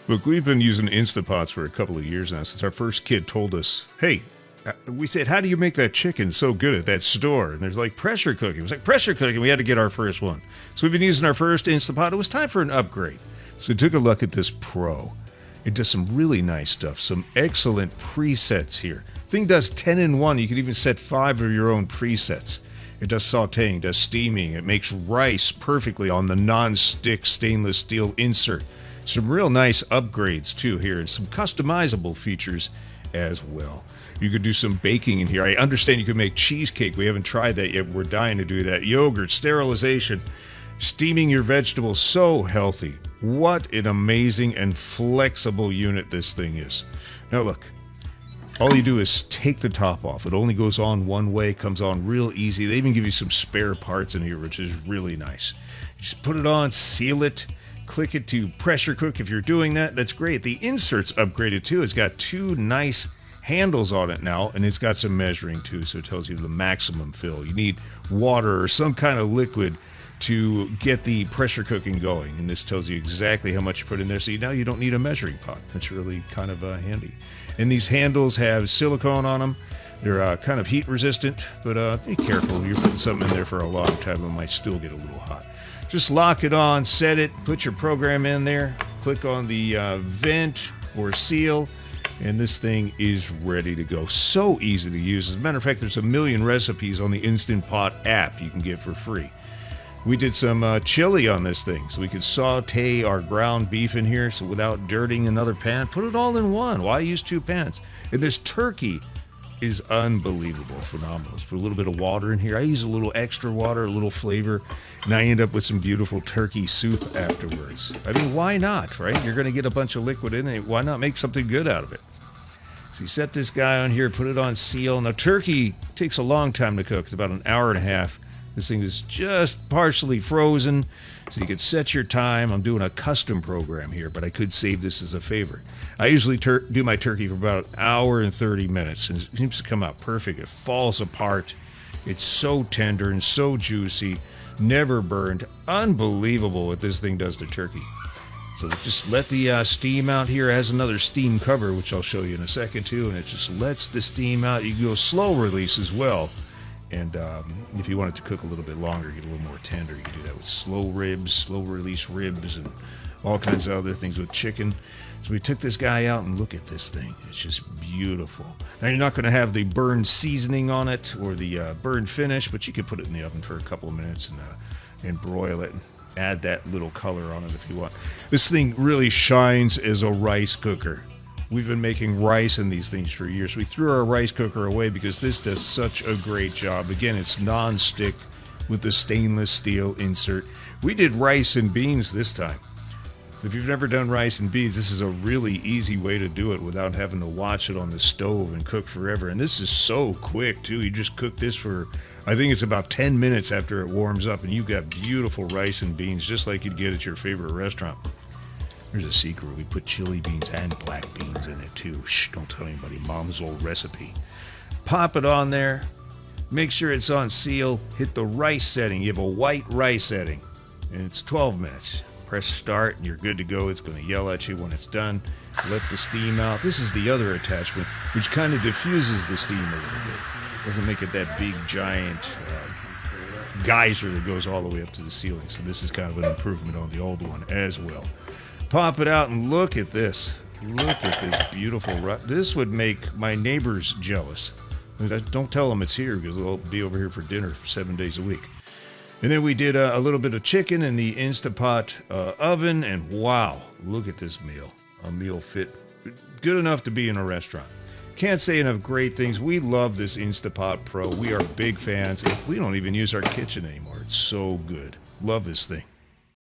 Look, we've been using Instapots for a couple of years now since our first kid told us, hey, we said, how do you make that chicken so good at that store? And there's like pressure cooking. It was like pressure cooking. We had to get our first one. So we've been using our first Instapot. It was time for an upgrade. So we took a look at this Pro. It does some really nice stuff. Some excellent presets here. Thing does 10 in 1. You can even set 5 of your own presets. It does sauteing, does steaming. It makes rice perfectly on the non-stick stainless steel insert. Some real nice upgrades too here, and some customizable features as well. You could do some baking in here. I understand you could make cheesecake. We haven't tried that yet. We're dying to do that. Yogurt, sterilization, steaming your vegetables. So healthy. What an amazing and flexible unit this thing is. Now look, all you do is take the top off. It only goes on one way, comes on real easy. They even give you some spare parts in here, which is really nice. You just put it on, seal it, click it to pressure cook. If you're doing that, that's great. The insert's upgraded too. It's got 2 nice handles on it now, and it's got some measuring too, so it tells you the maximum fill. You need water or some kind of liquid to get the pressure cooking going, and this tells you exactly how much you put in there, so now you don't need a measuring pot. That's really kind of handy. And these handles have silicone on them. They're kind of heat resistant, but be careful. You're putting something in there for a long time, it might still get a little hot. Just lock it on, set it, put your program in there, click on the vent or seal, and this thing is ready to go. So easy to use. As a matter of fact, there's a million recipes on the Instant Pot app you can get for free. We did some chili on this thing, so we could saute our ground beef in here, so without dirtying another pan, put it all in one. Why use 2 pans? And this turkey is unbelievable, phenomenal. Let's put a little bit of water in here. I use a little extra water, a little flavor, and I end up with some beautiful turkey soup afterwards. I mean, why not, right? You're going to get a bunch of liquid in it. Why not make something good out of it? So you set this guy on here, put it on seal. Now, turkey takes a long time to cook. It's about an hour and a half. This thing is just partially frozen, so you could set your time. I'm doing a custom program here, but I could save this as a favor. I usually do my turkey for about an hour and 30 minutes, and it seems to come out perfect. It falls apart. It's so tender and so juicy, never burned. Unbelievable what this thing does to turkey. So just let the steam out here. It has another steam cover, which I'll show you in a second too, and it just lets the steam out. You can go slow release as well. And if you want it to cook a little bit longer, get a little more tender, you can do that with slow ribs, slow release ribs, and all kinds of other things with chicken. So we took this guy out, and look at this thing. It's just beautiful. Now, you're not going to have the burned seasoning on it or the burned finish, but you can put it in the oven for a couple of minutes and broil it. Add that little color on it if you want. This thing really shines as a rice cooker. We've been making rice in these things for years. We threw our rice cooker away because this does such a great job. Again, it's non-stick with the stainless steel insert. We did rice and beans this time. So if you've never done rice and beans, this is a really easy way to do it without having to watch it on the stove and cook forever. And this is so quick too. You just cook this for, I think it's about 10 minutes after it warms up, and you've got beautiful rice and beans just like you'd get at your favorite restaurant. There's a secret. We put chili beans and black beans in it too. Shh, don't tell anybody. Mom's old recipe. Pop it on there. Make sure it's on seal. Hit the rice setting. You have a white rice setting. And it's 12 minutes. Press start and you're good to go. It's going to yell at you when it's done. Let the steam out. This is the other attachment, which kind of diffuses the steam a little bit. Doesn't make it that big, giant geyser that goes all the way up to the ceiling. So this is kind of an improvement on the old one as well. Pop it out and look at this. Look at this beautiful this would make my neighbors jealous. Don't tell them it's here because they'll be over here for dinner for 7 days a week. And then we did a little bit of chicken in the Instapot oven, and wow, look at this meal. A meal fit good enough to be in a restaurant. Can't say enough great things. We love this Instapot Pro. We are big fans. We don't even use our kitchen anymore. It's so good. Love this thing.